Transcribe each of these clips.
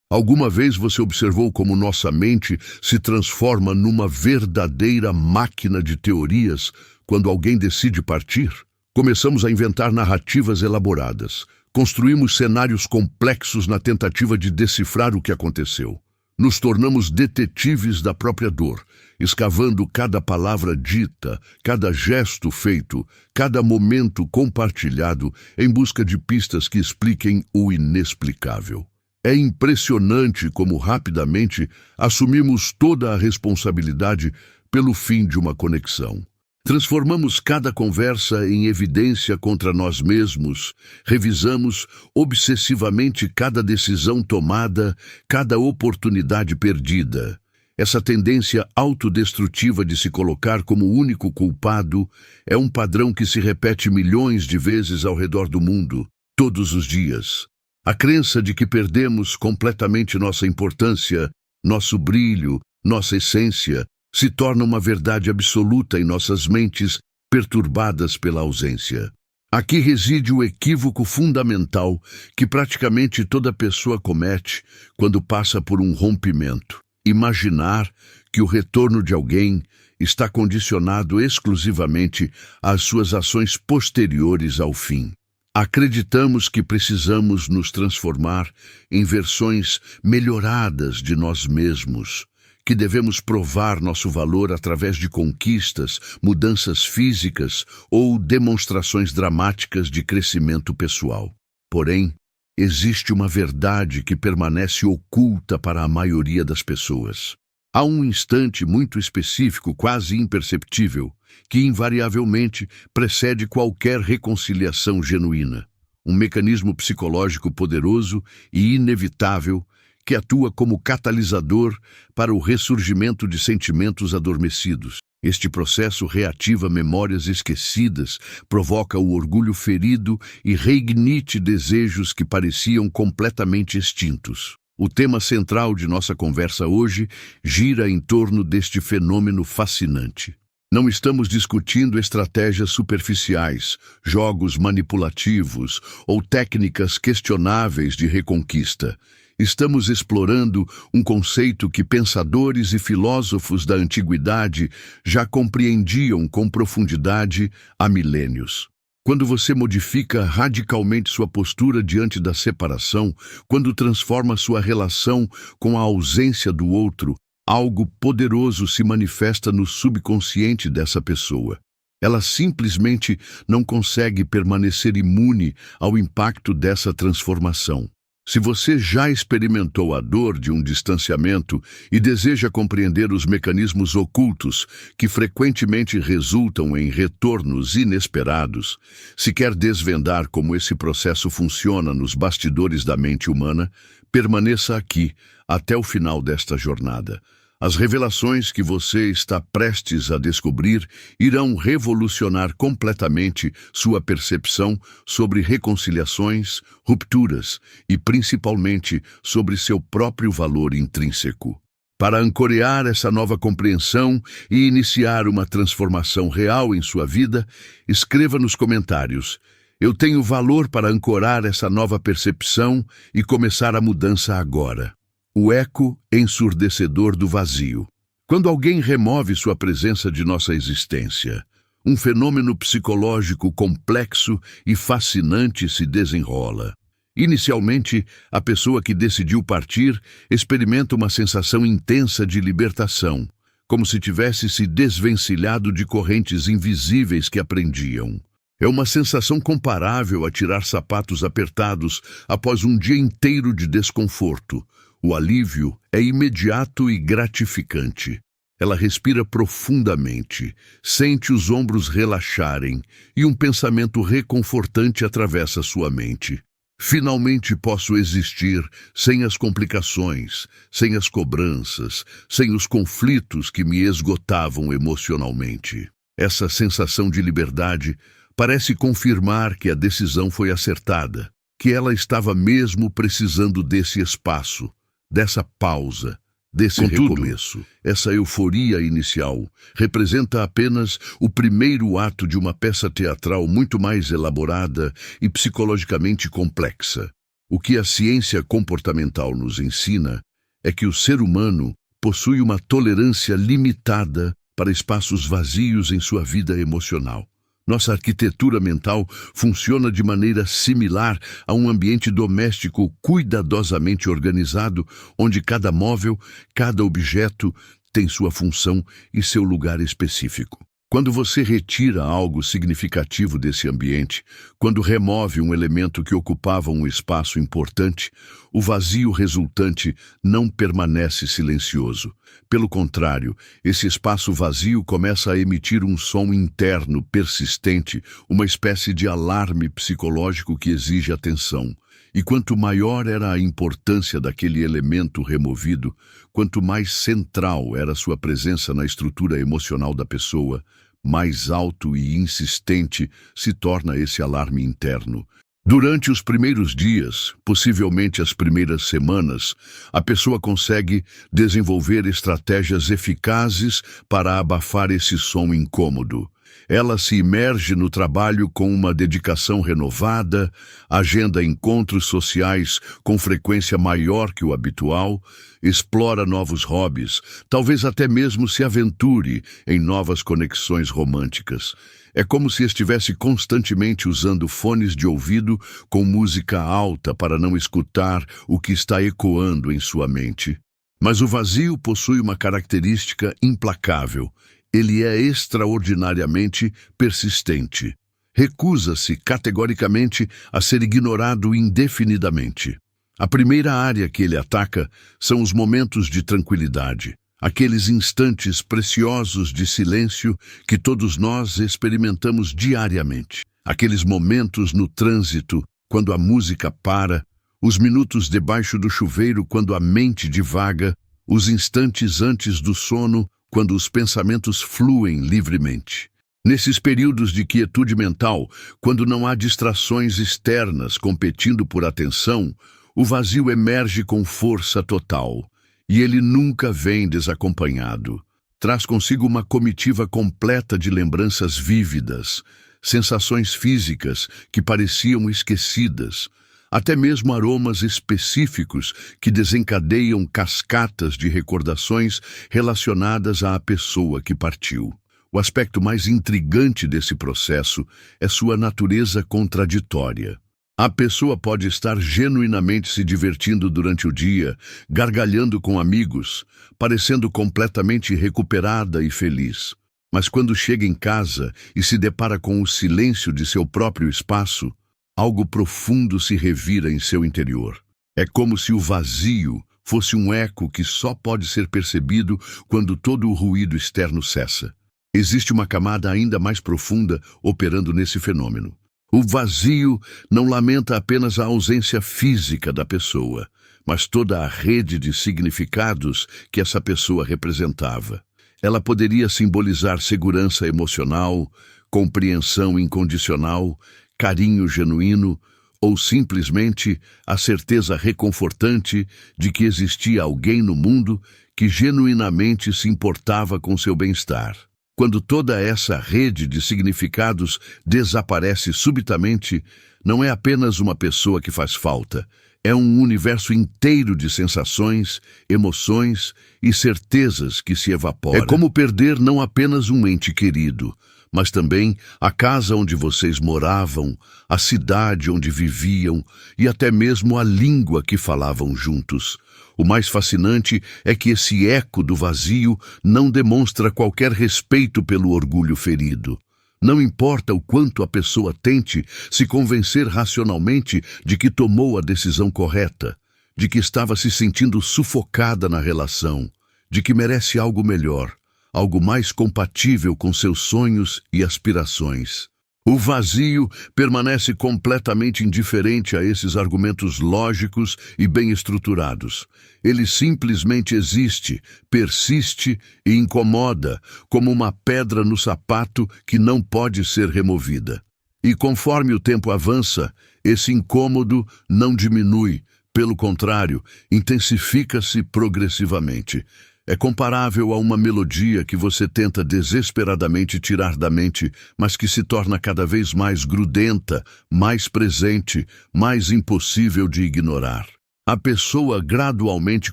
Alguma vez você observou como nossa mente se transforma numa verdadeira máquina de teorias quando alguém decide partir? Começamos a inventar narrativas elaboradas. Construímos cenários complexos na tentativa de decifrar o que aconteceu. Nos tornamos detetives da própria dor, escavando cada palavra dita, cada gesto feito, cada momento compartilhado em busca de pistas que expliquem o inexplicável. É impressionante como rapidamente assumimos toda a responsabilidade pelo fim de uma conexão. Transformamos cada conversa em evidência contra nós mesmos, revisamos obsessivamente cada decisão tomada, cada oportunidade perdida. Essa tendência autodestrutiva de se colocar como o único culpado é um padrão que se repete milhões de vezes ao redor do mundo, todos os dias. A crença de que perdemos completamente nossa importância, nosso brilho, nossa essência, se torna uma verdade absoluta em nossas mentes perturbadas pela ausência. Aqui reside o equívoco fundamental que praticamente toda pessoa comete quando passa por um rompimento. Imaginar que o retorno de alguém está condicionado exclusivamente às suas ações posteriores ao fim. Acreditamos que precisamos nos transformar em versões melhoradas de nós mesmos, que devemos provar nosso valor através de conquistas, mudanças físicas ou demonstrações dramáticas de crescimento pessoal. Porém, existe uma verdade que permanece oculta para a maioria das pessoas. Há um instante muito específico, quase imperceptível, que invariavelmente precede qualquer reconciliação genuína. Um mecanismo psicológico poderoso e inevitável que atua como catalisador para o ressurgimento de sentimentos adormecidos. Este processo reativa memórias esquecidas, provoca o orgulho ferido e reignite desejos que pareciam completamente extintos. O tema central de nossa conversa hoje gira em torno deste fenômeno fascinante. Não estamos discutindo estratégias superficiais, jogos manipulativos ou técnicas questionáveis de reconquista. Estamos explorando um conceito que pensadores e filósofos da antiguidade já compreendiam com profundidade há milênios. Quando você modifica radicalmente sua postura diante da separação, quando transforma sua relação com a ausência do outro, algo poderoso se manifesta no subconsciente dessa pessoa. Ela simplesmente não consegue permanecer imune ao impacto dessa transformação. Se você já experimentou a dor de um distanciamento e deseja compreender os mecanismos ocultos que frequentemente resultam em retornos inesperados, se quer desvendar como esse processo funciona nos bastidores da mente humana, permaneça aqui até o final desta jornada. As revelações que você está prestes a descobrir irão revolucionar completamente sua percepção sobre reconciliações, rupturas e, principalmente, sobre seu próprio valor intrínseco. Para ancorar essa nova compreensão e iniciar uma transformação real em sua vida, escreva nos comentários: "Eu tenho valor para ancorar essa nova percepção e começar a mudança agora." O eco ensurdecedor do vazio. Quando alguém remove sua presença de nossa existência, um fenômeno psicológico complexo e fascinante se desenrola. Inicialmente, a pessoa que decidiu partir experimenta uma sensação intensa de libertação, como se tivesse se desvencilhado de correntes invisíveis que a prendiam. É uma sensação comparável a tirar sapatos apertados após um dia inteiro de desconforto. O alívio é imediato e gratificante. Ela respira profundamente, sente os ombros relaxarem e um pensamento reconfortante atravessa sua mente. Finalmente posso existir sem as complicações, sem as cobranças, sem os conflitos que me esgotavam emocionalmente. Essa sensação de liberdade parece confirmar que a decisão foi acertada, que ela estava mesmo precisando desse espaço, dessa pausa, desse recomeço. Essa euforia inicial representa apenas o primeiro ato de uma peça teatral muito mais elaborada e psicologicamente complexa. O que a ciência comportamental nos ensina é que o ser humano possui uma tolerância limitada para espaços vazios em sua vida emocional. Nossa arquitetura mental funciona de maneira similar a um ambiente doméstico cuidadosamente organizado, onde cada móvel, cada objeto tem sua função e seu lugar específico. Quando você retira algo significativo desse ambiente, quando remove um elemento que ocupava um espaço importante, o vazio resultante não permanece silencioso. Pelo contrário, esse espaço vazio começa a emitir um som interno persistente, uma espécie de alarme psicológico que exige atenção. E quanto maior era a importância daquele elemento removido, quanto mais central era sua presença na estrutura emocional da pessoa, mais alto e insistente se torna esse alarme interno. Durante os primeiros dias, possivelmente as primeiras semanas, a pessoa consegue desenvolver estratégias eficazes para abafar esse som incômodo. Ela se imerge no trabalho com uma dedicação renovada, agenda encontros sociais com frequência maior que o habitual, explora novos hobbies, talvez até mesmo se aventure em novas conexões românticas. É como se estivesse constantemente usando fones de ouvido com música alta para não escutar o que está ecoando em sua mente. Mas o vazio possui uma característica implacável. Ele é extraordinariamente persistente. Recusa-se categoricamente a ser ignorado indefinidamente. A primeira área que ele ataca são os momentos de tranquilidade, aqueles instantes preciosos de silêncio que todos nós experimentamos diariamente. Aqueles momentos no trânsito, quando a música para, os minutos debaixo do chuveiro quando a mente divaga, os instantes antes do sono, quando os pensamentos fluem livremente. Nesses períodos de quietude mental, quando não há distrações externas competindo por atenção, o vazio emerge com força total, e ele nunca vem desacompanhado. Traz consigo uma comitiva completa de lembranças vívidas, sensações físicas que pareciam esquecidas, até mesmo aromas específicos que desencadeiam cascatas de recordações relacionadas à pessoa que partiu. O aspecto mais intrigante desse processo é sua natureza contraditória. A pessoa pode estar genuinamente se divertindo durante o dia, gargalhando com amigos, parecendo completamente recuperada e feliz. Mas quando chega em casa e se depara com o silêncio de seu próprio espaço, algo profundo se revira em seu interior. É como se o vazio fosse um eco que só pode ser percebido quando todo o ruído externo cessa. Existe uma camada ainda mais profunda operando nesse fenômeno. O vazio não lamenta apenas a ausência física da pessoa, mas toda a rede de significados que essa pessoa representava. Ela poderia simbolizar segurança emocional, compreensão incondicional, carinho genuíno ou simplesmente a certeza reconfortante de que existia alguém no mundo que genuinamente se importava com seu bem-estar. Quando toda essa rede de significados desaparece subitamente, não é apenas uma pessoa que faz falta, é um universo inteiro de sensações, emoções e certezas que se evapora. É como perder não apenas um ente querido, mas também a casa onde vocês moravam, a cidade onde viviam e até mesmo a língua que falavam juntos. O mais fascinante é que esse eco do vazio não demonstra qualquer respeito pelo orgulho ferido. Não importa o quanto a pessoa tente se convencer racionalmente de que tomou a decisão correta, de que estava se sentindo sufocada na relação, de que merece algo melhor, algo mais compatível com seus sonhos e aspirações. O vazio permanece completamente indiferente a esses argumentos lógicos e bem estruturados. Ele simplesmente existe, persiste e incomoda, como uma pedra no sapato que não pode ser removida. E conforme o tempo avança, esse incômodo não diminui, pelo contrário, intensifica-se progressivamente. É comparável a uma melodia que você tenta desesperadamente tirar da mente, mas que se torna cada vez mais grudenta, mais presente, mais impossível de ignorar. A pessoa gradualmente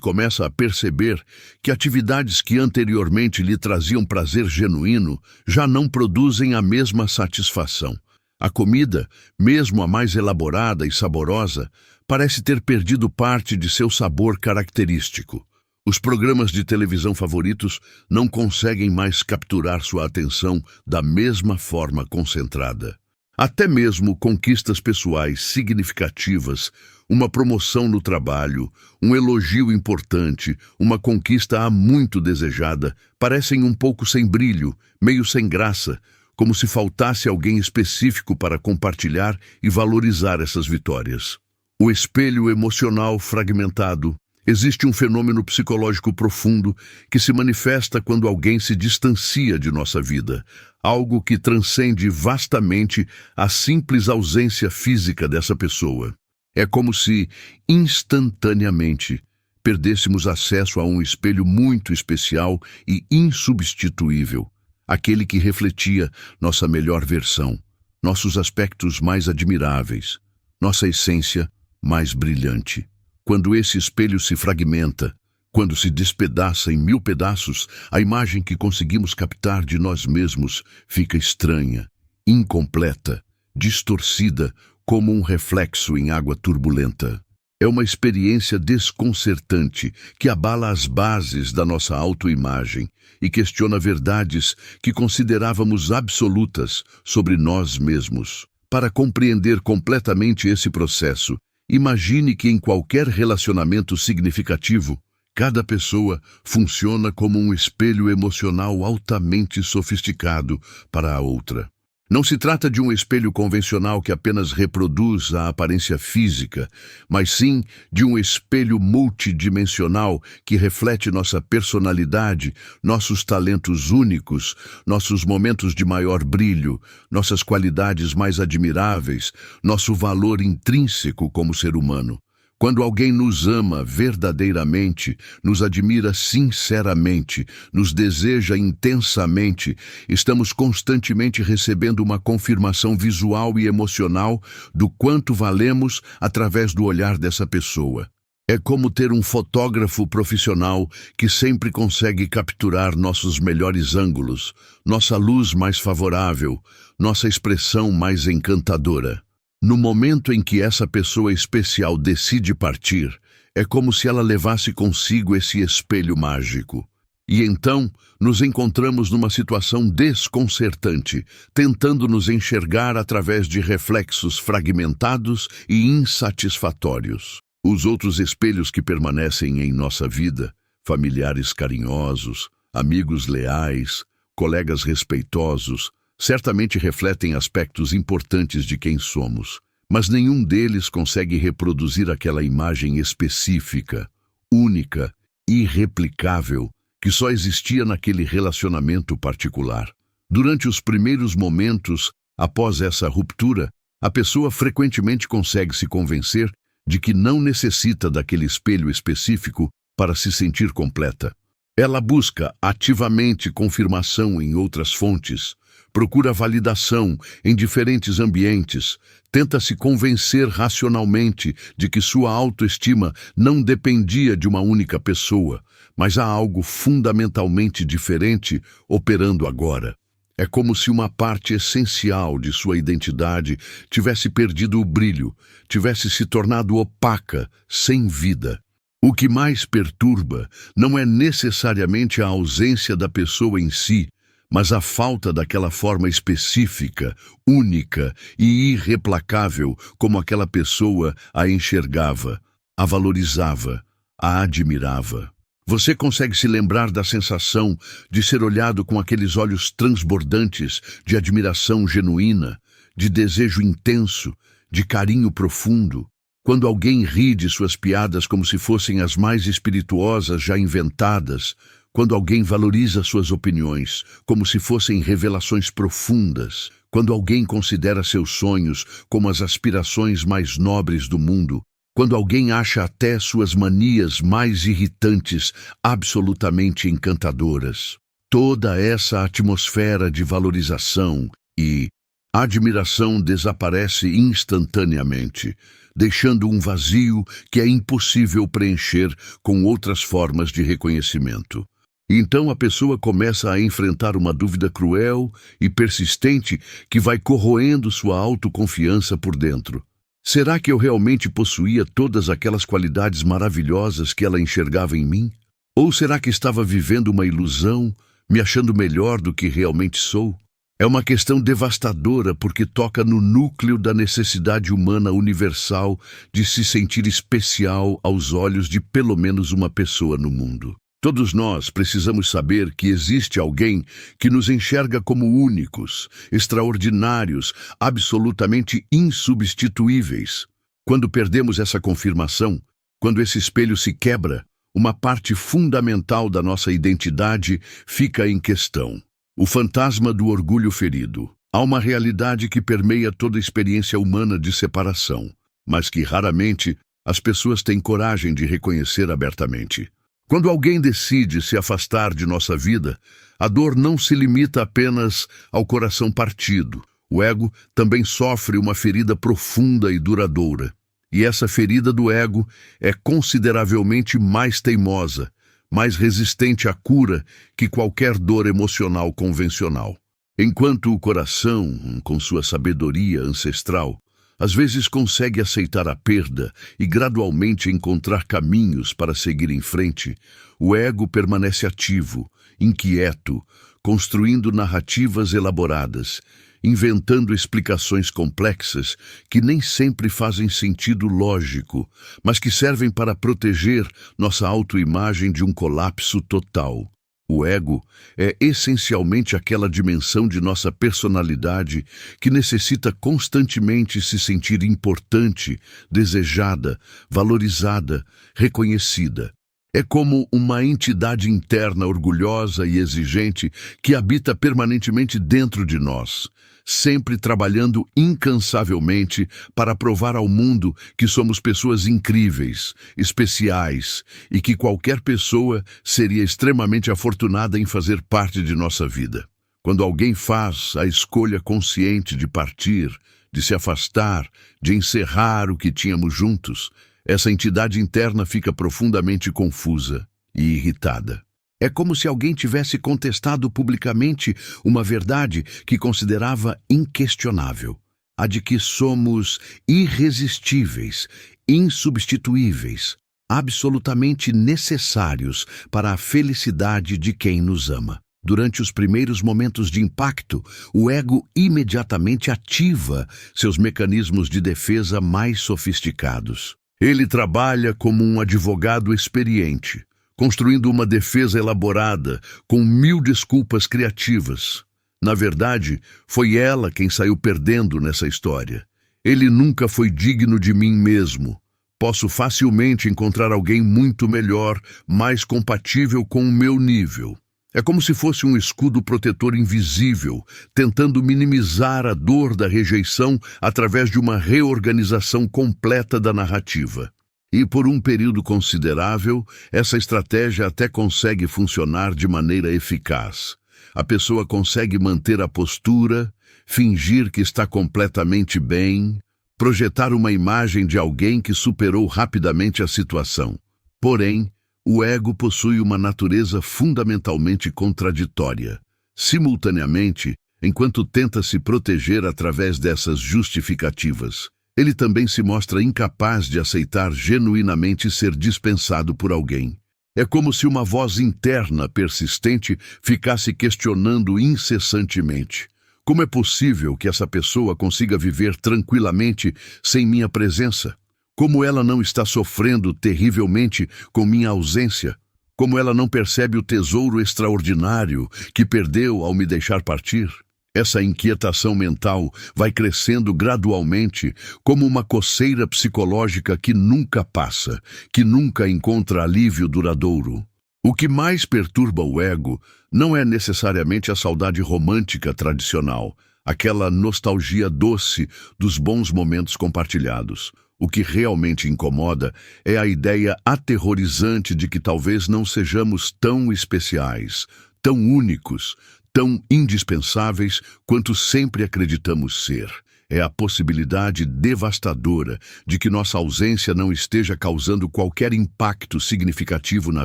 começa a perceber que atividades que anteriormente lhe traziam prazer genuíno já não produzem a mesma satisfação. A comida, mesmo a mais elaborada e saborosa, parece ter perdido parte de seu sabor característico. Os programas de televisão favoritos não conseguem mais capturar sua atenção da mesma forma concentrada. Até mesmo conquistas pessoais significativas, uma promoção no trabalho, um elogio importante, uma conquista há muito desejada, parecem um pouco sem brilho, meio sem graça, como se faltasse alguém específico para compartilhar e valorizar essas vitórias. O espelho emocional fragmentado. Existe um fenômeno psicológico profundo que se manifesta quando alguém se distancia de nossa vida, algo que transcende vastamente a simples ausência física dessa pessoa. É como se, instantaneamente, perdêssemos acesso a um espelho muito especial e insubstituível, aquele que refletia nossa melhor versão, nossos aspectos mais admiráveis, nossa essência mais brilhante. Quando esse espelho se fragmenta, quando se despedaça em 1000 pedaços, a imagem que conseguimos captar de nós mesmos fica estranha, incompleta, distorcida, como um reflexo em água turbulenta. É uma experiência desconcertante que abala as bases da nossa autoimagem e questiona verdades que considerávamos absolutas sobre nós mesmos. Para compreender completamente esse processo, imagine que em qualquer relacionamento significativo, cada pessoa funciona como um espelho emocional altamente sofisticado para a outra. Não se trata de um espelho convencional que apenas reproduz a aparência física, mas sim de um espelho multidimensional que reflete nossa personalidade, nossos talentos únicos, nossos momentos de maior brilho, nossas qualidades mais admiráveis, nosso valor intrínseco como ser humano. Quando alguém nos ama verdadeiramente, nos admira sinceramente, nos deseja intensamente, estamos constantemente recebendo uma confirmação visual e emocional do quanto valemos através do olhar dessa pessoa. É como ter um fotógrafo profissional que sempre consegue capturar nossos melhores ângulos, nossa luz mais favorável, nossa expressão mais encantadora. No momento em que essa pessoa especial decide partir, é como se ela levasse consigo esse espelho mágico. E então, nos encontramos numa situação desconcertante, tentando nos enxergar através de reflexos fragmentados e insatisfatórios. Os outros espelhos que permanecem em nossa vida, familiares carinhosos, amigos leais, colegas respeitosos, certamente refletem aspectos importantes de quem somos, mas nenhum deles consegue reproduzir aquela imagem específica, única, irreplicável, que só existia naquele relacionamento particular. Durante os primeiros momentos, após essa ruptura, a pessoa frequentemente consegue se convencer de que não necessita daquele espelho específico para se sentir completa. Ela busca ativamente confirmação em outras fontes, procura validação em diferentes ambientes, tenta se convencer racionalmente de que sua autoestima não dependia de uma única pessoa, mas há algo fundamentalmente diferente operando agora. É como se uma parte essencial de sua identidade tivesse perdido o brilho, tivesse se tornado opaca, sem vida. O que mais perturba não é necessariamente a ausência da pessoa em si, mas a falta daquela forma específica, única e irreplacável como aquela pessoa a enxergava, a valorizava, a admirava. Você consegue se lembrar da sensação de ser olhado com aqueles olhos transbordantes de admiração genuína, de desejo intenso, de carinho profundo? Quando alguém ri de suas piadas como se fossem as mais espirituosas já inventadas, quando alguém valoriza suas opiniões como se fossem revelações profundas, quando alguém considera seus sonhos como as aspirações mais nobres do mundo, quando alguém acha até suas manias mais irritantes absolutamente encantadoras. Toda essa atmosfera de valorização e admiração desaparece instantaneamente, deixando um vazio que é impossível preencher com outras formas de reconhecimento. Então a pessoa começa a enfrentar uma dúvida cruel e persistente que vai corroendo sua autoconfiança por dentro. Será que eu realmente possuía todas aquelas qualidades maravilhosas que ela enxergava em mim? Ou será que estava vivendo uma ilusão, me achando melhor do que realmente sou? É uma questão devastadora porque toca no núcleo da necessidade humana universal de se sentir especial aos olhos de pelo menos uma pessoa no mundo. Todos nós precisamos saber que existe alguém que nos enxerga como únicos, extraordinários, absolutamente insubstituíveis. Quando perdemos essa confirmação, quando esse espelho se quebra, uma parte fundamental da nossa identidade fica em questão. O fantasma do orgulho ferido. Há uma realidade que permeia toda a experiência humana de separação, mas que raramente as pessoas têm coragem de reconhecer abertamente. Quando alguém decide se afastar de nossa vida, a dor não se limita apenas ao coração partido. O ego também sofre uma ferida profunda e duradoura. E essa ferida do ego é consideravelmente mais teimosa, mais resistente à cura que qualquer dor emocional convencional. Enquanto o coração, com sua sabedoria ancestral, às vezes consegue aceitar a perda e gradualmente encontrar caminhos para seguir em frente, o ego permanece ativo, inquieto, construindo narrativas elaboradas, inventando explicações complexas que nem sempre fazem sentido lógico, mas que servem para proteger nossa autoimagem de um colapso total. O ego é essencialmente aquela dimensão de nossa personalidade que necessita constantemente se sentir importante, desejada, valorizada, reconhecida. É como uma entidade interna orgulhosa e exigente que habita permanentemente dentro de nós, sempre trabalhando incansavelmente para provar ao mundo que somos pessoas incríveis, especiais e que qualquer pessoa seria extremamente afortunada em fazer parte de nossa vida. Quando alguém faz a escolha consciente de partir, de se afastar, de encerrar o que tínhamos juntos, essa entidade interna fica profundamente confusa e irritada. É como se alguém tivesse contestado publicamente uma verdade que considerava inquestionável, a de que somos irresistíveis, insubstituíveis, absolutamente necessários para a felicidade de quem nos ama. Durante os primeiros momentos de impacto, o ego imediatamente ativa seus mecanismos de defesa mais sofisticados. Ele trabalha como um advogado experiente, construindo uma defesa elaborada, com 1000 desculpas criativas. Na verdade, foi ela quem saiu perdendo nessa história. Ele nunca foi digno de mim mesmo. Posso facilmente encontrar alguém muito melhor, mais compatível com o meu nível. É como se fosse um escudo protetor invisível, tentando minimizar a dor da rejeição através de uma reorganização completa da narrativa. E por um período considerável, essa estratégia até consegue funcionar de maneira eficaz. A pessoa consegue manter a postura, fingir que está completamente bem, projetar uma imagem de alguém que superou rapidamente a situação. Porém, o ego possui uma natureza fundamentalmente contraditória. Simultaneamente, enquanto tenta se proteger através dessas justificativas, ele também se mostra incapaz de aceitar genuinamente ser dispensado por alguém. É como se uma voz interna persistente ficasse questionando incessantemente: como é possível que essa pessoa consiga viver tranquilamente sem minha presença? Como ela não está sofrendo terrivelmente com minha ausência? Como ela não percebe o tesouro extraordinário que perdeu ao me deixar partir? Essa inquietação mental vai crescendo gradualmente, como uma coceira psicológica que nunca passa, que nunca encontra alívio duradouro. O que mais perturba o ego não é necessariamente a saudade romântica tradicional, aquela nostalgia doce dos bons momentos compartilhados. O que realmente incomoda é a ideia aterrorizante de que talvez não sejamos tão especiais, tão únicos, tão indispensáveis quanto sempre acreditamos ser. É a possibilidade devastadora de que nossa ausência não esteja causando qualquer impacto significativo na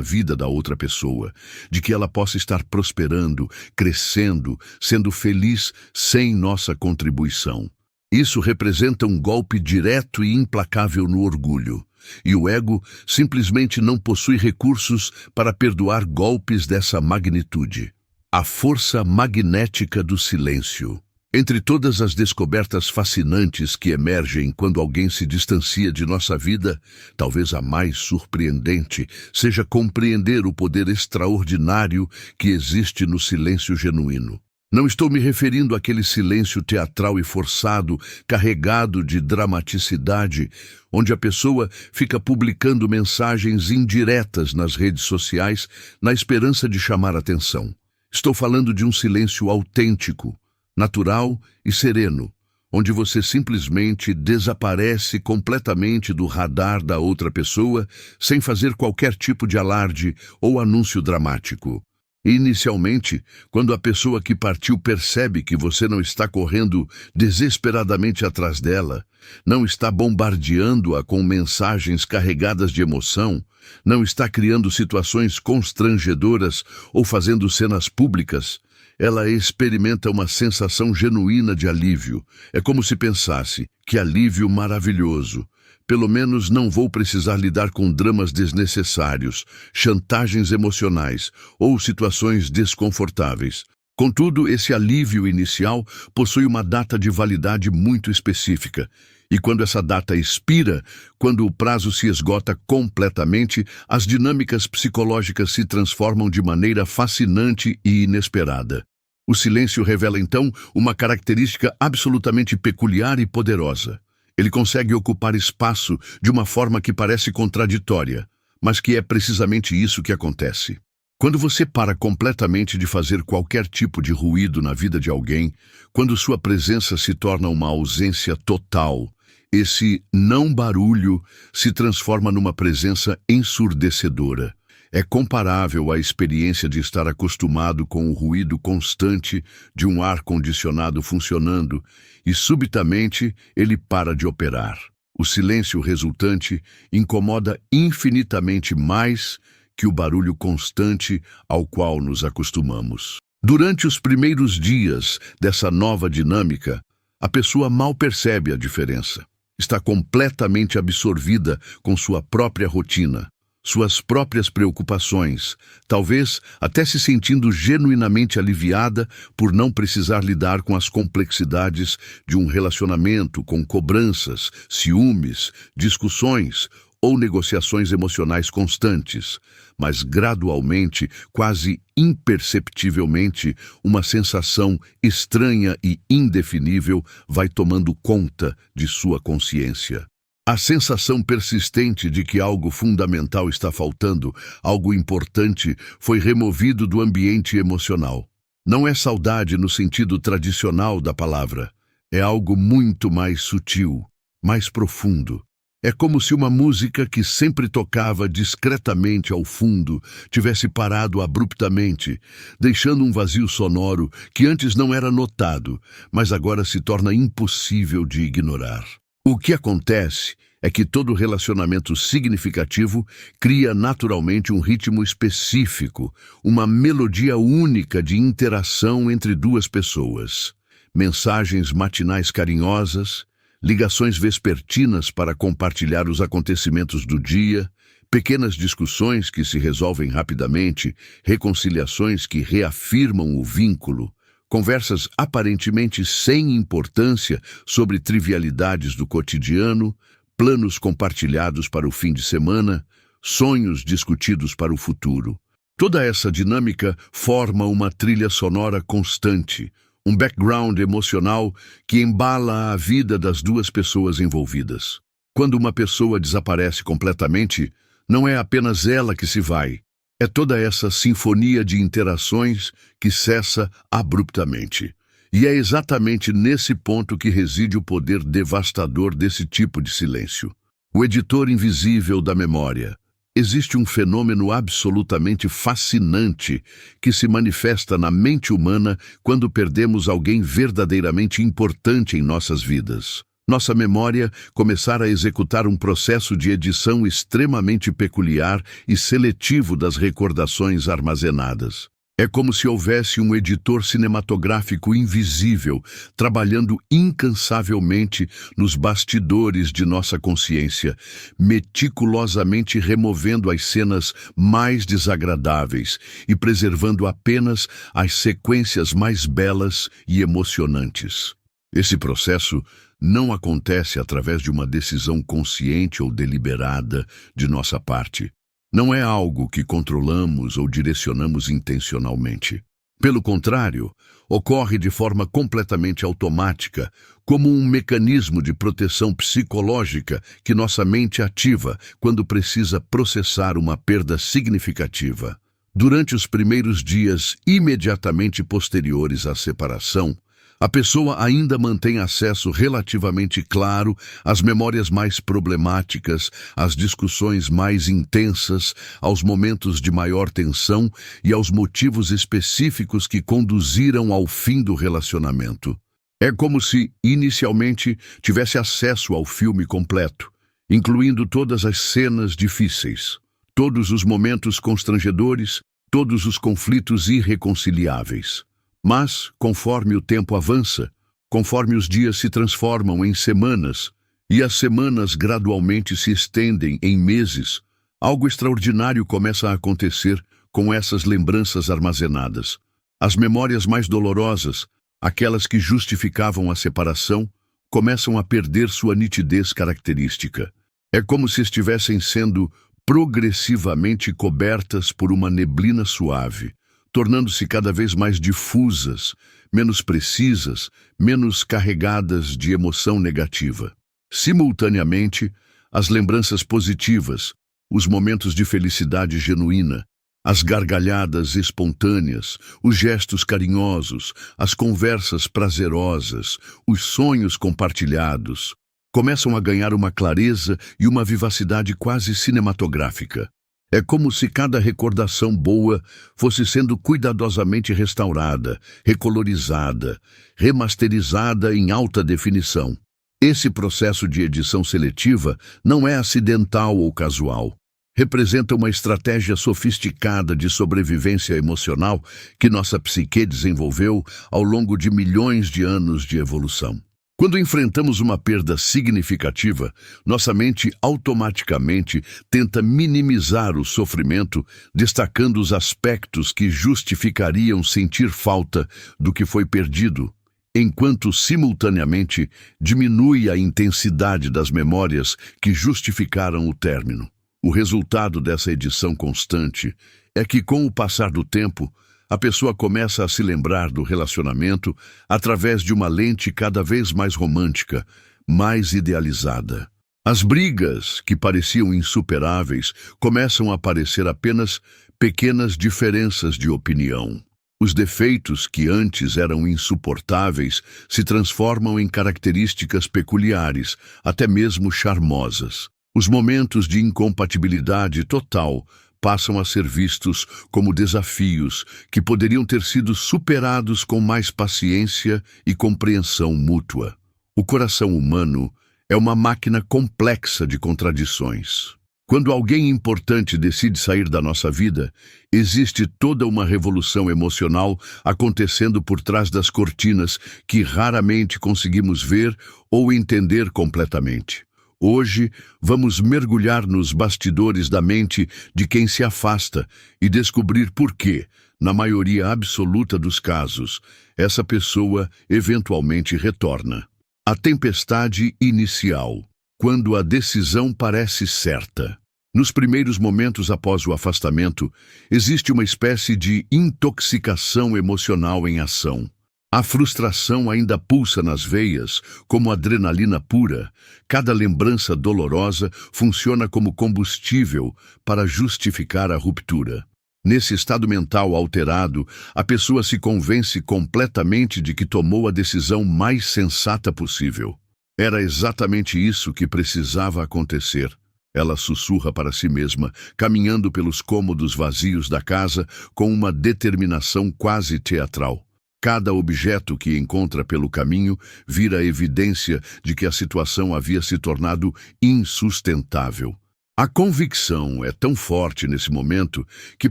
vida da outra pessoa, de que ela possa estar prosperando, crescendo, sendo feliz sem nossa contribuição. Isso representa um golpe direto e implacável no orgulho, e o ego simplesmente não possui recursos para perdoar golpes dessa magnitude. A força magnética do silêncio. Entre todas as descobertas fascinantes que emergem quando alguém se distancia de nossa vida, talvez a mais surpreendente seja compreender o poder extraordinário que existe no silêncio genuíno. Não estou me referindo àquele silêncio teatral e forçado, carregado de dramaticidade, onde a pessoa fica publicando mensagens indiretas nas redes sociais na esperança de chamar atenção. Estou falando de um silêncio autêntico, natural e sereno, onde você simplesmente desaparece completamente do radar da outra pessoa sem fazer qualquer tipo de alarde ou anúncio dramático. Inicialmente, quando a pessoa que partiu percebe que você não está correndo desesperadamente atrás dela, não está bombardeando-a com mensagens carregadas de emoção, não está criando situações constrangedoras ou fazendo cenas públicas, ela experimenta uma sensação genuína de alívio. É como se pensasse, que alívio maravilhoso. Pelo menos não vou precisar lidar com dramas desnecessários, chantagens emocionais ou situações desconfortáveis. Contudo, esse alívio inicial possui uma data de validade muito específica. E quando essa data expira, quando o prazo se esgota completamente, as dinâmicas psicológicas se transformam de maneira fascinante e inesperada. O silêncio revela, então, uma característica absolutamente peculiar e poderosa. Ele consegue ocupar espaço de uma forma que parece contraditória, mas que é precisamente isso que acontece. Quando você para completamente de fazer qualquer tipo de ruído na vida de alguém, quando sua presença se torna uma ausência total, esse não barulho se transforma numa presença ensurdecedora. É comparável à experiência de estar acostumado com o ruído constante de um ar-condicionado funcionando e, subitamente, ele para de operar. O silêncio resultante incomoda infinitamente mais que o barulho constante ao qual nos acostumamos. Durante os primeiros dias dessa nova dinâmica, a pessoa mal percebe a diferença. Está completamente absorvida com sua própria rotina, suas próprias preocupações, talvez até se sentindo genuinamente aliviada por não precisar lidar com as complexidades de um relacionamento com cobranças, ciúmes, discussões ou negociações emocionais constantes, mas gradualmente, quase imperceptivelmente, uma sensação estranha e indefinível vai tomando conta de sua consciência. A sensação persistente de que algo fundamental está faltando, algo importante, foi removido do ambiente emocional. Não é saudade no sentido tradicional da palavra. É algo muito mais sutil, mais profundo. É como se uma música que sempre tocava discretamente ao fundo tivesse parado abruptamente, deixando um vazio sonoro que antes não era notado, mas agora se torna impossível de ignorar. O que acontece é que todo relacionamento significativo cria naturalmente um ritmo específico, uma melodia única de interação entre duas pessoas. Mensagens matinais carinhosas, ligações vespertinas para compartilhar os acontecimentos do dia, pequenas discussões que se resolvem rapidamente, reconciliações que reafirmam o vínculo, conversas aparentemente sem importância sobre trivialidades do cotidiano, planos compartilhados para o fim de semana, sonhos discutidos para o futuro. Toda essa dinâmica forma uma trilha sonora constante, um background emocional que embala a vida das duas pessoas envolvidas. Quando uma pessoa desaparece completamente, não é apenas ela que se vai. É toda essa sinfonia de interações que cessa abruptamente. E é exatamente nesse ponto que reside o poder devastador desse tipo de silêncio. O editor invisível da memória. Existe um fenômeno absolutamente fascinante que se manifesta na mente humana quando perdemos alguém verdadeiramente importante em nossas vidas. Nossa memória começar a executar um processo de edição extremamente peculiar e seletivo das recordações armazenadas. É como se houvesse um editor cinematográfico invisível, trabalhando incansavelmente nos bastidores de nossa consciência, meticulosamente removendo as cenas mais desagradáveis e preservando apenas as sequências mais belas e emocionantes. Esse processo não acontece através de uma decisão consciente ou deliberada de nossa parte. Não é algo que controlamos ou direcionamos intencionalmente. Pelo contrário, ocorre de forma completamente automática, como um mecanismo de proteção psicológica que nossa mente ativa quando precisa processar uma perda significativa. Durante os primeiros dias imediatamente posteriores à separação, a pessoa ainda mantém acesso relativamente claro às memórias mais problemáticas, às discussões mais intensas, aos momentos de maior tensão e aos motivos específicos que conduziram ao fim do relacionamento. É como se, inicialmente, tivesse acesso ao filme completo, incluindo todas as cenas difíceis, todos os momentos constrangedores, todos os conflitos irreconciliáveis. Mas, conforme o tempo avança, conforme os dias se transformam em semanas, e as semanas gradualmente se estendem em meses, algo extraordinário começa a acontecer com essas lembranças armazenadas. As memórias mais dolorosas, aquelas que justificavam a separação, começam a perder sua nitidez característica. É como se estivessem sendo progressivamente cobertas por uma neblina suave, tornando-se cada vez mais difusas, menos precisas, menos carregadas de emoção negativa. Simultaneamente, as lembranças positivas, os momentos de felicidade genuína, as gargalhadas espontâneas, os gestos carinhosos, as conversas prazerosas, os sonhos compartilhados, começam a ganhar uma clareza e uma vivacidade quase cinematográfica. É como se cada recordação boa fosse sendo cuidadosamente restaurada, recolorizada, remasterizada em alta definição. Esse processo de edição seletiva não é acidental ou casual. Representa uma estratégia sofisticada de sobrevivência emocional que nossa psique desenvolveu ao longo de milhões de anos de evolução. Quando enfrentamos uma perda significativa, nossa mente automaticamente tenta minimizar o sofrimento, destacando os aspectos que justificariam sentir falta do que foi perdido, enquanto simultaneamente diminui a intensidade das memórias que justificaram o término. O resultado dessa edição constante é que, com o passar do tempo, a pessoa começa a se lembrar do relacionamento através de uma lente cada vez mais romântica, mais idealizada. As brigas, que pareciam insuperáveis, começam a parecer apenas pequenas diferenças de opinião. Os defeitos, que antes eram insuportáveis, se transformam em características peculiares, até mesmo charmosas. Os momentos de incompatibilidade total passam a ser vistos como desafios que poderiam ter sido superados com mais paciência e compreensão mútua. O coração humano é uma máquina complexa de contradições. Quando alguém importante decide sair da nossa vida, existe toda uma revolução emocional acontecendo por trás das cortinas que raramente conseguimos ver ou entender completamente. Hoje, vamos mergulhar nos bastidores da mente de quem se afasta e descobrir por que, na maioria absoluta dos casos, essa pessoa eventualmente retorna. A tempestade inicial, quando a decisão parece certa. Nos primeiros momentos após o afastamento, existe uma espécie de intoxicação emocional em ação. A frustração ainda pulsa nas veias, como adrenalina pura. Cada lembrança dolorosa funciona como combustível para justificar a ruptura. Nesse estado mental alterado, a pessoa se convence completamente de que tomou a decisão mais sensata possível. Era exatamente isso que precisava acontecer. Ela sussurra para si mesma, caminhando pelos cômodos vazios da casa com uma determinação quase teatral. Cada objeto que encontra pelo caminho vira evidência de que a situação havia se tornado insustentável. A convicção é tão forte nesse momento que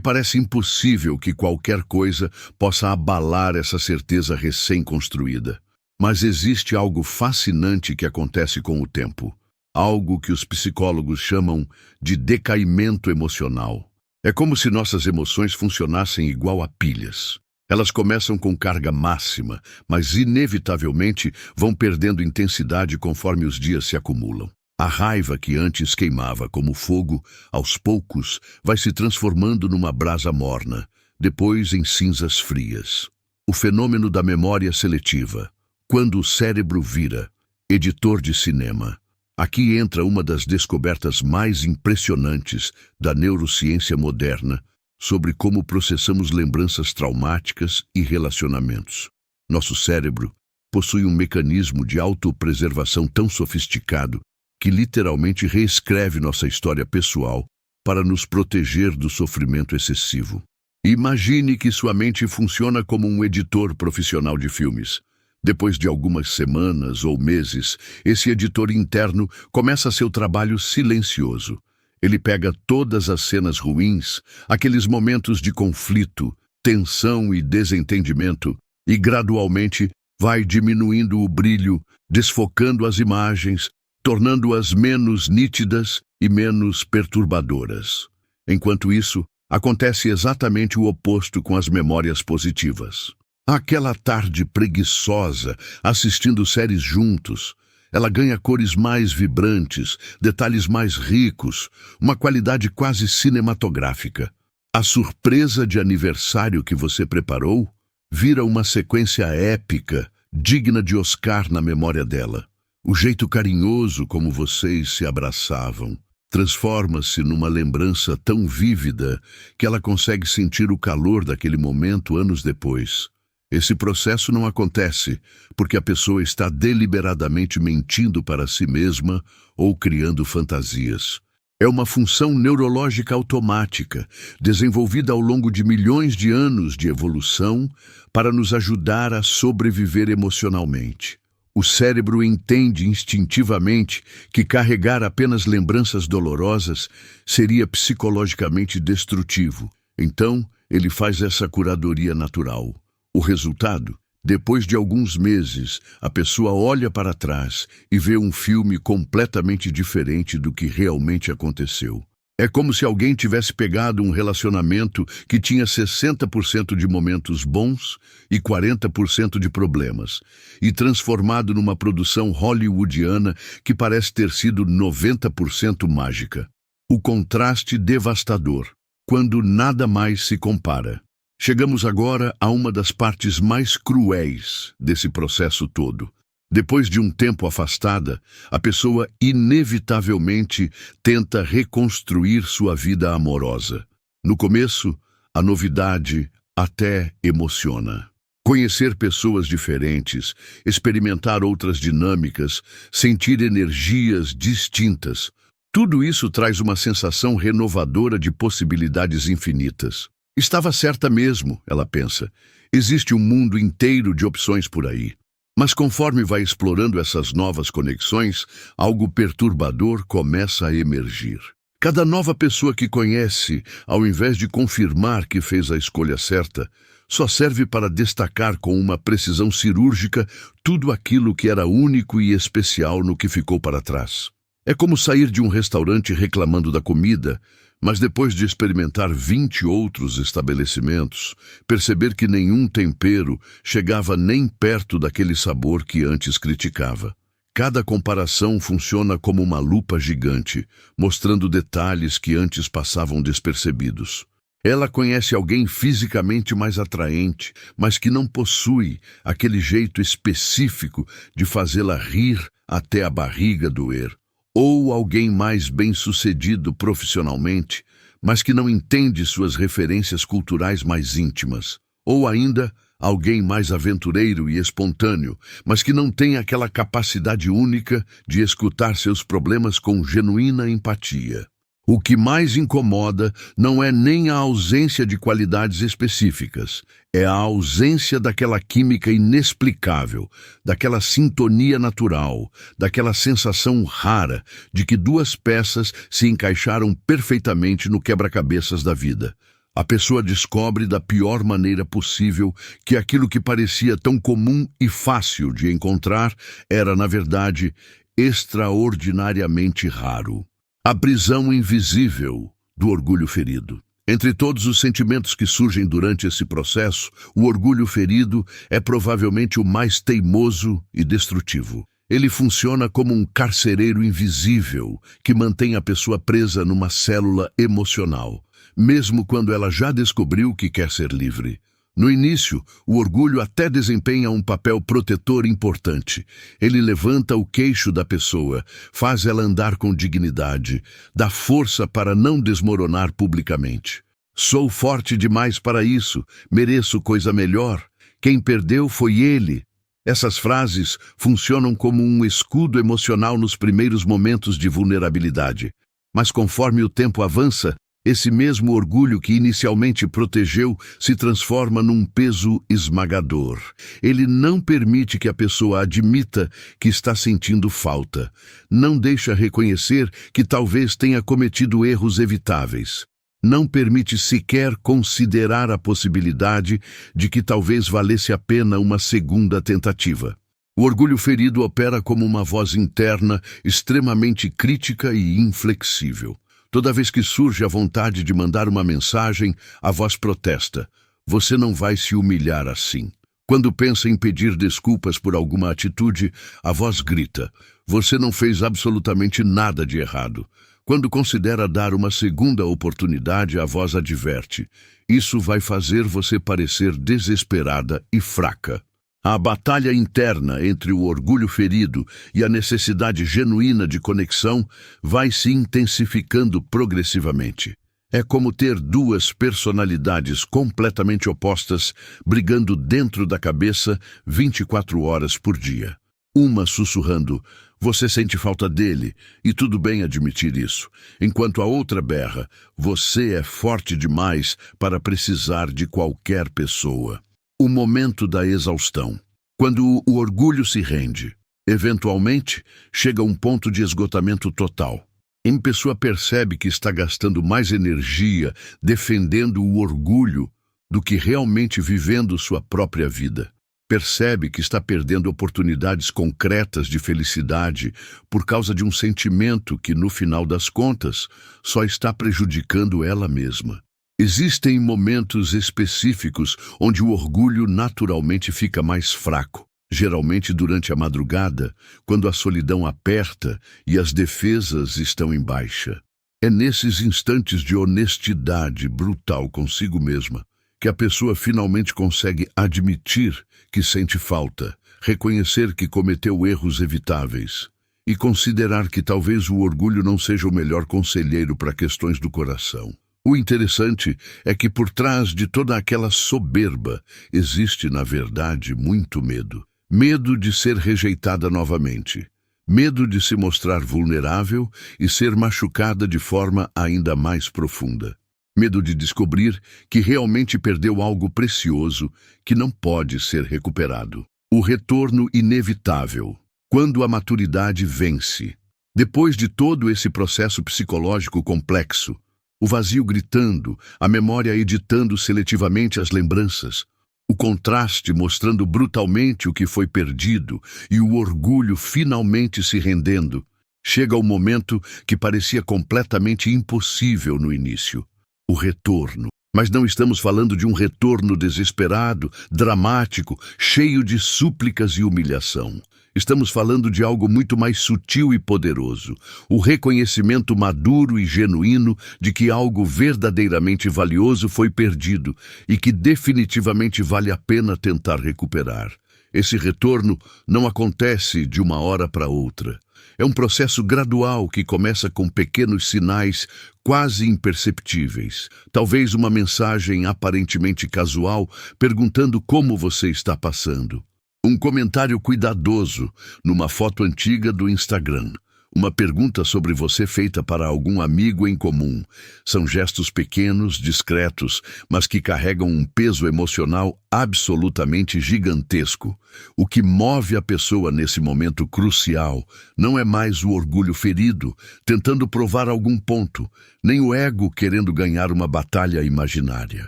parece impossível que qualquer coisa possa abalar essa certeza recém-construída. Mas existe algo fascinante que acontece com o tempo. Algo que os psicólogos chamam de decaimento emocional. É como se nossas emoções funcionassem igual a pilhas. Elas começam com carga máxima, mas inevitavelmente vão perdendo intensidade conforme os dias se acumulam. A raiva que antes queimava como fogo, aos poucos, vai se transformando numa brasa morna, depois em cinzas frias. O fenômeno da memória seletiva, quando o cérebro vira editor de cinema. Aqui entra uma das descobertas mais impressionantes da neurociência moderna sobre como processamos lembranças traumáticas e relacionamentos. Nosso cérebro possui um mecanismo de autopreservação tão sofisticado que literalmente reescreve nossa história pessoal para nos proteger do sofrimento excessivo. Imagine que sua mente funciona como um editor profissional de filmes. Depois de algumas semanas ou meses, esse editor interno começa seu trabalho silencioso. Ele pega todas as cenas ruins, aqueles momentos de conflito, tensão e desentendimento, e gradualmente vai diminuindo o brilho, desfocando as imagens, tornando-as menos nítidas e menos perturbadoras. Enquanto isso, acontece exatamente o oposto com as memórias positivas. Aquela tarde preguiçosa, assistindo séries juntos, ela ganha cores mais vibrantes, detalhes mais ricos, uma qualidade quase cinematográfica. A surpresa de aniversário que você preparou vira uma sequência épica, digna de Oscar na memória dela. O jeito carinhoso como vocês se abraçavam transforma-se numa lembrança tão vívida que ela consegue sentir o calor daquele momento anos depois. Esse processo não acontece porque a pessoa está deliberadamente mentindo para si mesma ou criando fantasias. É uma função neurológica automática, desenvolvida ao longo de milhões de anos de evolução para nos ajudar a sobreviver emocionalmente. O cérebro entende instintivamente que carregar apenas lembranças dolorosas seria psicologicamente destrutivo. Então, ele faz essa curadoria natural. O resultado? Depois de alguns meses, a pessoa olha para trás e vê um filme completamente diferente do que realmente aconteceu. É como se alguém tivesse pegado um relacionamento que tinha 60% de momentos bons e 40% de problemas, e transformado numa produção hollywoodiana que parece ter sido 90% mágica. O contraste devastador, quando nada mais se compara. Chegamos agora a uma das partes mais cruéis desse processo todo. Depois de um tempo afastada, a pessoa inevitavelmente tenta reconstruir sua vida amorosa. No começo, a novidade até emociona. Conhecer pessoas diferentes, experimentar outras dinâmicas, sentir energias distintas, tudo isso traz uma sensação renovadora de possibilidades infinitas. Estava certa mesmo, ela pensa. Existe um mundo inteiro de opções por aí. Mas conforme vai explorando essas novas conexões, algo perturbador começa a emergir. Cada nova pessoa que conhece, ao invés de confirmar que fez a escolha certa, só serve para destacar com uma precisão cirúrgica tudo aquilo que era único e especial no que ficou para trás. É como sair de um restaurante reclamando da comida, mas depois de experimentar 20 outros estabelecimentos, perceber que nenhum tempero chegava nem perto daquele sabor que antes criticava. Cada comparação funciona como uma lupa gigante, mostrando detalhes que antes passavam despercebidos. Ela conhece alguém fisicamente mais atraente, mas que não possui aquele jeito específico de fazê-la rir até a barriga doer. Ou alguém mais bem-sucedido profissionalmente, mas que não entende suas referências culturais mais íntimas. Ou ainda, alguém mais aventureiro e espontâneo, mas que não tem aquela capacidade única de escutar seus problemas com genuína empatia. O que mais incomoda não é nem a ausência de qualidades específicas, é a ausência daquela química inexplicável, daquela sintonia natural, daquela sensação rara de que duas peças se encaixaram perfeitamente no quebra-cabeças da vida. A pessoa descobre da pior maneira possível que aquilo que parecia tão comum e fácil de encontrar era, na verdade, extraordinariamente raro. A prisão invisível do orgulho ferido. Entre todos os sentimentos que surgem durante esse processo, o orgulho ferido é provavelmente o mais teimoso e destrutivo. Ele funciona como um carcereiro invisível que mantém a pessoa presa numa célula emocional, mesmo quando ela já descobriu que quer ser livre. No início, o orgulho até desempenha um papel protetor importante. Ele levanta o queixo da pessoa, faz ela andar com dignidade, dá força para não desmoronar publicamente. Sou forte demais para isso, mereço coisa melhor. Quem perdeu foi ele. Essas frases funcionam como um escudo emocional nos primeiros momentos de vulnerabilidade. Mas conforme o tempo avança, esse mesmo orgulho que inicialmente protegeu se transforma num peso esmagador. Ele não permite que a pessoa admita que está sentindo falta. Não deixa reconhecer que talvez tenha cometido erros evitáveis. Não permite sequer considerar a possibilidade de que talvez valesse a pena uma segunda tentativa. O orgulho ferido opera como uma voz interna extremamente crítica e inflexível. Toda vez que surge a vontade de mandar uma mensagem, a voz protesta: você não vai se humilhar assim. Quando pensa em pedir desculpas por alguma atitude, a voz grita: você não fez absolutamente nada de errado. Quando considera dar uma segunda oportunidade, a voz adverte: isso vai fazer você parecer desesperada e fraca. A batalha interna entre o orgulho ferido e a necessidade genuína de conexão vai se intensificando progressivamente. É como ter duas personalidades completamente opostas brigando dentro da cabeça 24 horas por dia. Uma sussurrando: você sente falta dele, e tudo bem admitir isso, enquanto a outra berra: você é forte demais para precisar de qualquer pessoa. O momento da exaustão. Quando o orgulho se rende, eventualmente chega a um ponto de esgotamento total. A pessoa percebe que está gastando mais energia defendendo o orgulho do que realmente vivendo sua própria vida. Percebe que está perdendo oportunidades concretas de felicidade por causa de um sentimento que, no final das contas, só está prejudicando ela mesma. Existem momentos específicos onde o orgulho naturalmente fica mais fraco, geralmente durante a madrugada, quando a solidão aperta e as defesas estão em baixa. É nesses instantes de honestidade brutal consigo mesma que a pessoa finalmente consegue admitir que sente falta, reconhecer que cometeu erros evitáveis e considerar que talvez o orgulho não seja o melhor conselheiro para questões do coração. O interessante é que por trás de toda aquela soberba existe, na verdade, muito medo. Medo de ser rejeitada novamente. Medo de se mostrar vulnerável e ser machucada de forma ainda mais profunda. Medo de descobrir que realmente perdeu algo precioso que não pode ser recuperado. O retorno inevitável. Quando a maturidade vence. Depois de todo esse processo psicológico complexo, o vazio gritando, a memória editando seletivamente as lembranças, o contraste mostrando brutalmente o que foi perdido e o orgulho finalmente se rendendo, chega o momento que parecia completamente impossível no início: o retorno. Mas não estamos falando de um retorno desesperado, dramático, cheio de súplicas e humilhação. Estamos falando de algo muito mais sutil e poderoso, o reconhecimento maduro e genuíno de que algo verdadeiramente valioso foi perdido e que definitivamente vale a pena tentar recuperar. Esse retorno não acontece de uma hora para outra. É um processo gradual que começa com pequenos sinais quase imperceptíveis. Talvez uma mensagem aparentemente casual perguntando como você está passando. Um comentário cuidadoso numa foto antiga do Instagram. Uma pergunta sobre você feita para algum amigo em comum. São gestos pequenos, discretos, mas que carregam um peso emocional absolutamente gigantesco. O que move a pessoa nesse momento crucial não é mais o orgulho ferido, tentando provar algum ponto, nem o ego querendo ganhar uma batalha imaginária.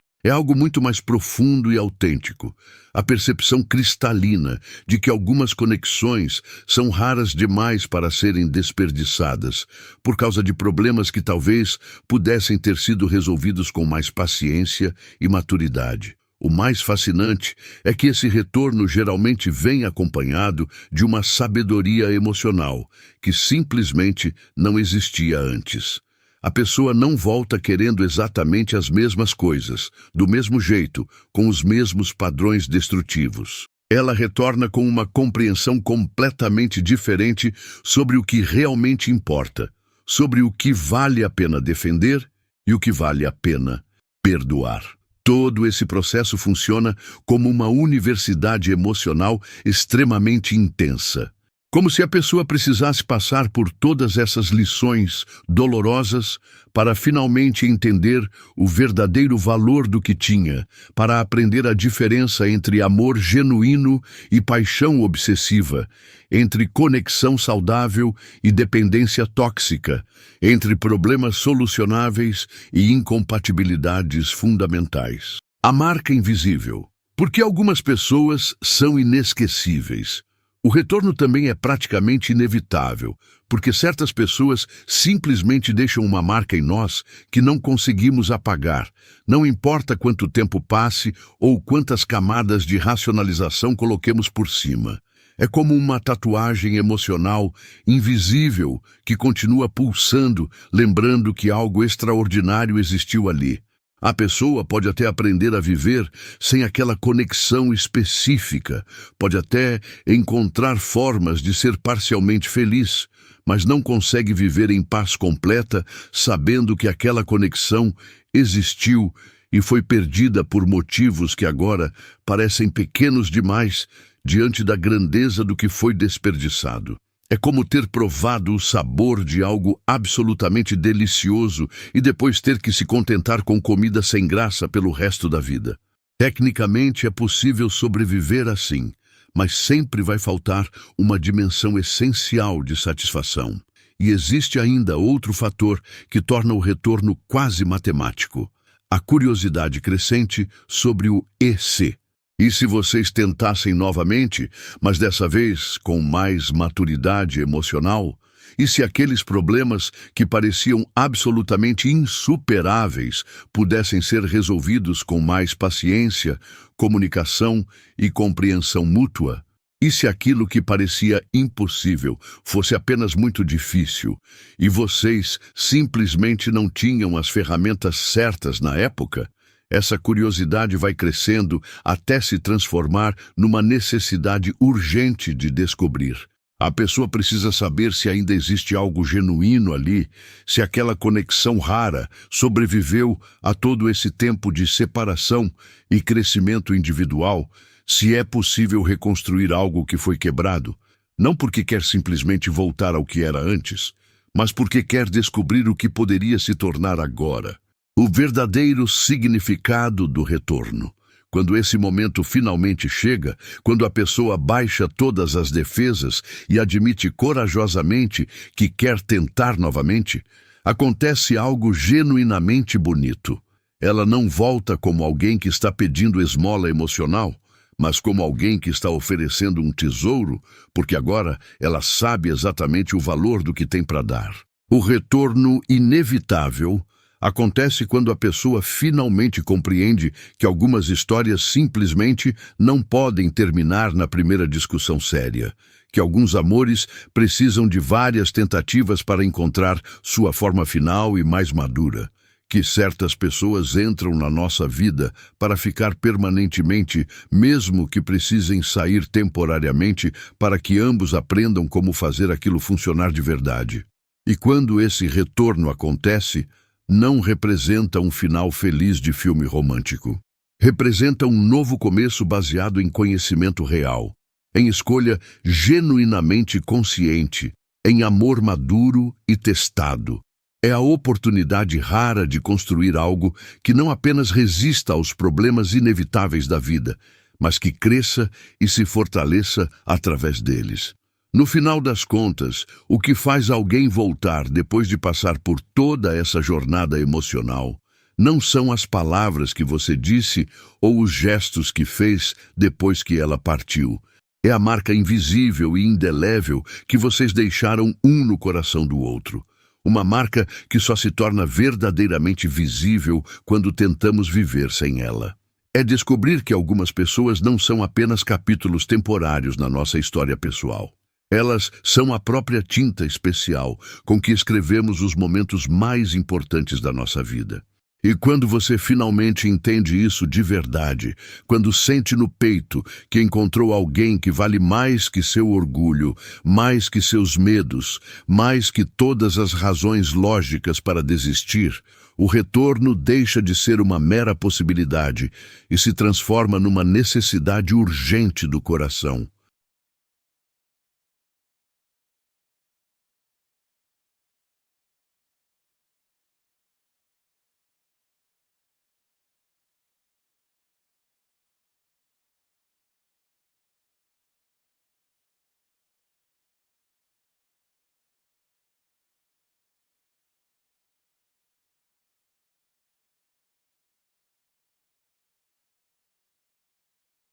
É algo muito mais profundo e autêntico. A percepção cristalina de que algumas conexões são raras demais para serem desperdiçadas, por causa de problemas que talvez pudessem ter sido resolvidos com mais paciência e maturidade. O mais fascinante é que esse retorno geralmente vem acompanhado de uma sabedoria emocional que simplesmente não existia antes. A pessoa não volta querendo exatamente as mesmas coisas, do mesmo jeito, com os mesmos padrões destrutivos. Ela retorna com uma compreensão completamente diferente sobre o que realmente importa, sobre o que vale a pena defender e o que vale a pena perdoar. Todo esse processo funciona como uma universidade emocional extremamente intensa. Como se a pessoa precisasse passar por todas essas lições dolorosas para finalmente entender o verdadeiro valor do que tinha, para aprender a diferença entre amor genuíno e paixão obsessiva, entre conexão saudável e dependência tóxica, entre problemas solucionáveis e incompatibilidades fundamentais. A marca invisível. Por que algumas pessoas são inesquecíveis? O retorno também é praticamente inevitável, porque certas pessoas simplesmente deixam uma marca em nós que não conseguimos apagar, não importa quanto tempo passe ou quantas camadas de racionalização coloquemos por cima. É como uma tatuagem emocional invisível que continua pulsando, lembrando que algo extraordinário existiu ali. A pessoa pode até aprender a viver sem aquela conexão específica, pode até encontrar formas de ser parcialmente feliz, mas não consegue viver em paz completa sabendo que aquela conexão existiu e foi perdida por motivos que agora parecem pequenos demais diante da grandeza do que foi desperdiçado. É como ter provado o sabor de algo absolutamente delicioso e depois ter que se contentar com comida sem graça pelo resto da vida. Tecnicamente é possível sobreviver assim, mas sempre vai faltar uma dimensão essencial de satisfação. E existe ainda outro fator que torna o retorno quase matemático: a curiosidade crescente sobre o e se. E se vocês tentassem novamente, mas dessa vez com mais maturidade emocional? E se aqueles problemas que pareciam absolutamente insuperáveis pudessem ser resolvidos com mais paciência, comunicação e compreensão mútua? E se aquilo que parecia impossível fosse apenas muito difícil e vocês simplesmente não tinham as ferramentas certas na época? Essa curiosidade vai crescendo até se transformar numa necessidade urgente de descobrir. A pessoa precisa saber se ainda existe algo genuíno ali, se aquela conexão rara sobreviveu a todo esse tempo de separação e crescimento individual, se é possível reconstruir algo que foi quebrado, não porque quer simplesmente voltar ao que era antes, mas porque quer descobrir o que poderia se tornar agora. O verdadeiro significado do retorno. Quando esse momento finalmente chega, quando a pessoa baixa todas as defesas e admite corajosamente que quer tentar novamente, acontece algo genuinamente bonito. Ela não volta como alguém que está pedindo esmola emocional, mas como alguém que está oferecendo um tesouro, porque agora ela sabe exatamente o valor do que tem para dar. O retorno inevitável acontece quando a pessoa finalmente compreende que algumas histórias simplesmente não podem terminar na primeira discussão séria, que alguns amores precisam de várias tentativas para encontrar sua forma final e mais madura, que certas pessoas entram na nossa vida para ficar permanentemente, mesmo que precisem sair temporariamente para que ambos aprendam como fazer aquilo funcionar de verdade. E quando esse retorno acontece, não representa um final feliz de filme romântico. Representa um novo começo baseado em conhecimento real, em escolha genuinamente consciente, em amor maduro e testado. É a oportunidade rara de construir algo que não apenas resista aos problemas inevitáveis da vida, mas que cresça e se fortaleça através deles. No final das contas, o que faz alguém voltar depois de passar por toda essa jornada emocional não são as palavras que você disse ou os gestos que fez depois que ela partiu. É a marca invisível e indelével que vocês deixaram um no coração do outro. Uma marca que só se torna verdadeiramente visível quando tentamos viver sem ela. É descobrir que algumas pessoas não são apenas capítulos temporários na nossa história pessoal. Elas são a própria tinta especial com que escrevemos os momentos mais importantes da nossa vida. E quando você finalmente entende isso de verdade, quando sente no peito que encontrou alguém que vale mais que seu orgulho, mais que seus medos, mais que todas as razões lógicas para desistir, o retorno deixa de ser uma mera possibilidade e se transforma numa necessidade urgente do coração.